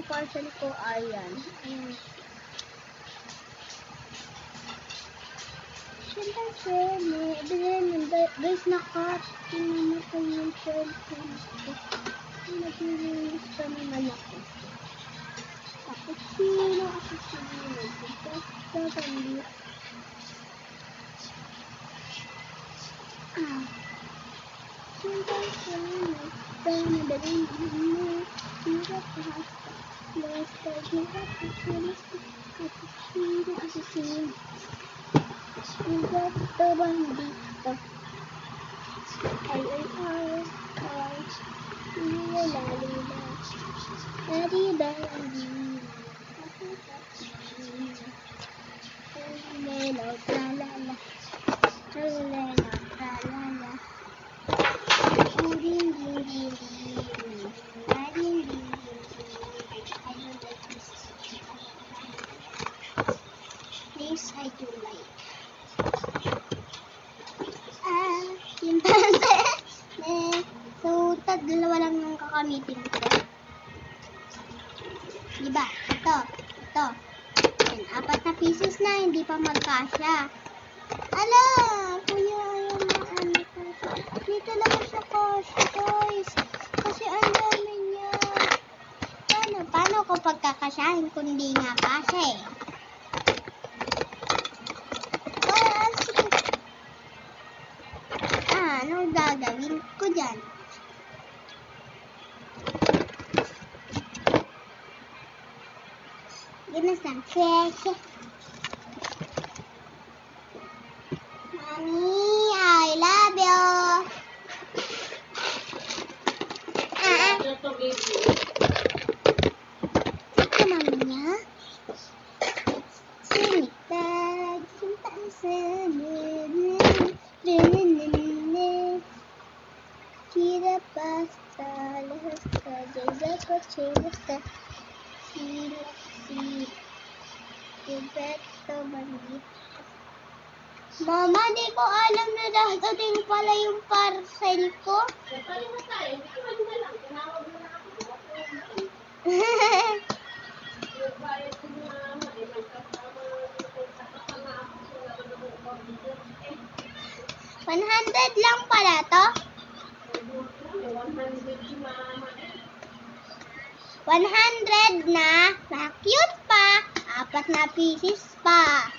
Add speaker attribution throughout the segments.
Speaker 1: yung parcel ko. Ayan. Siyempre, guys, namatay yung cellphone ko. Naglilinis pa naman ako. Cappuccino. This I do like. Yung so, dalawa lang yung kakamitin ko. Diba? Ito. Yan, 4 na pieces na, hindi pa magkasya. Ala! Kuya, ayaw na ano ko. Hindi talaga siya kasya, guys. Kasi ang dami niya. Paano ko pagkakasyahin kung hindi nga kasya eh? Anong gagawin ko dyan? Give me some fish. Mommy, I love you. Ito mami niya. Sinitag, sintaan sa Kira pasta, lahasta, jaza chilasta, Ibeto bandit. Mama, di ko alam na dadating pala yung parcel ko. $100 lang pala to? 100 na, cute pa, 4 na pieces pa.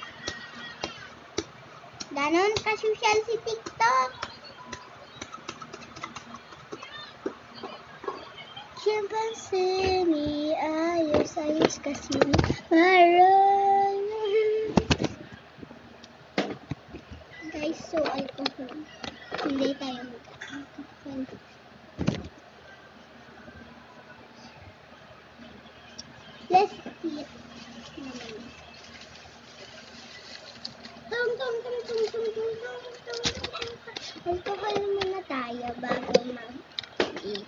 Speaker 1: Ganon ka-social si TikTok. Chimpanzee ni ayos kasi marang. Guys, so alcohol. Hindi tayo mag-alcohol. Let's eat. Alcohol muna tayo bago mag-eat.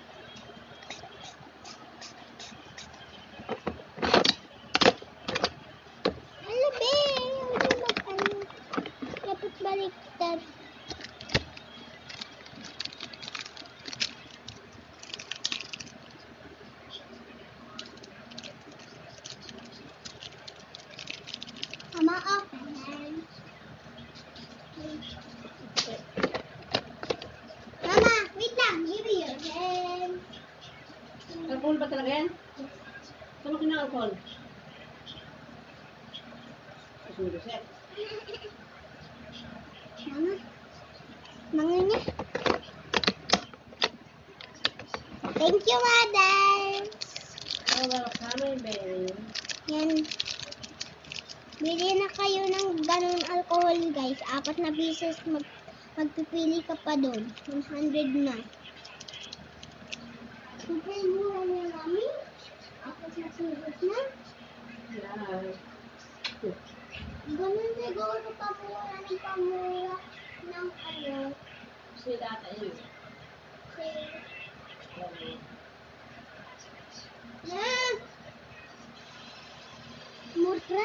Speaker 1: Ano be? Dapat baliktad. Mama, open. Mama, wait lang. Give me your hand.
Speaker 2: Alcohol ba talaga yan? Saan mo kina-alcohol? Sumigaset.
Speaker 1: Mama, mangunya. Thank you, Mother.
Speaker 2: Kasama yung bayan.
Speaker 1: Yan. Bili na kayo ng ganun alcohol, guys. 4 na pieces. Magpipili ka pa doon. 100 na. Super mura niya, Mami. 4 na pieces na.
Speaker 2: Yeah.
Speaker 1: Ganun siguro pamura ng ano.
Speaker 2: Sila ata yun.
Speaker 1: Mura.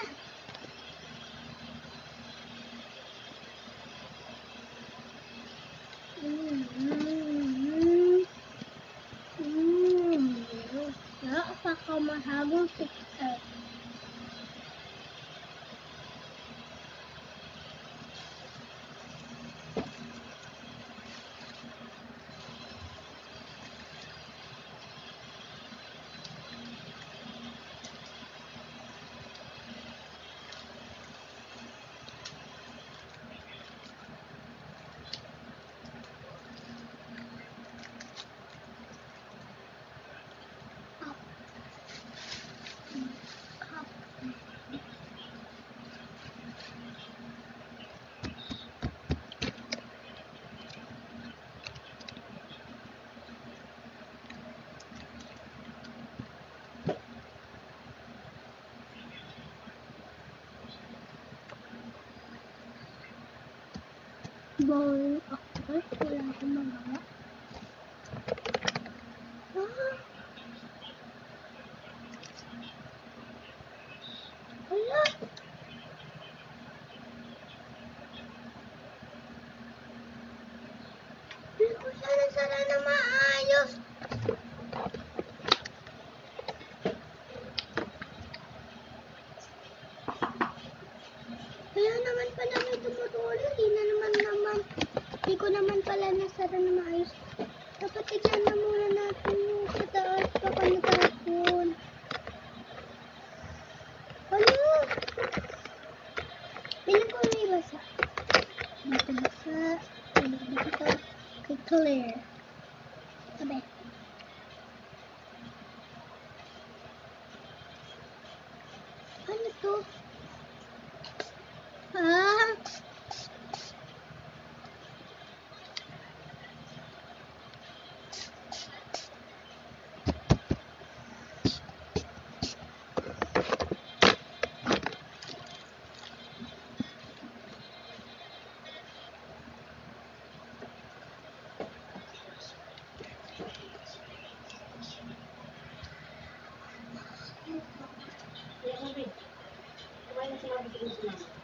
Speaker 1: Napakamahaba bagong picture. Boring ako. Wala akong magawa. Ah! Wala! Hindi ko sana na maayos. Kaya naman pala may tumutulo. Di ko naman pala nasara na maayos. Dapat tignan na muna natin yung sa taas. Baka natapon. Ano? Piling ko may basa. Dito basa. Dito. Kay Claire. Sabi. Ano to? Ah!
Speaker 2: Kuya Ruby, kumain na si Mami sa mama.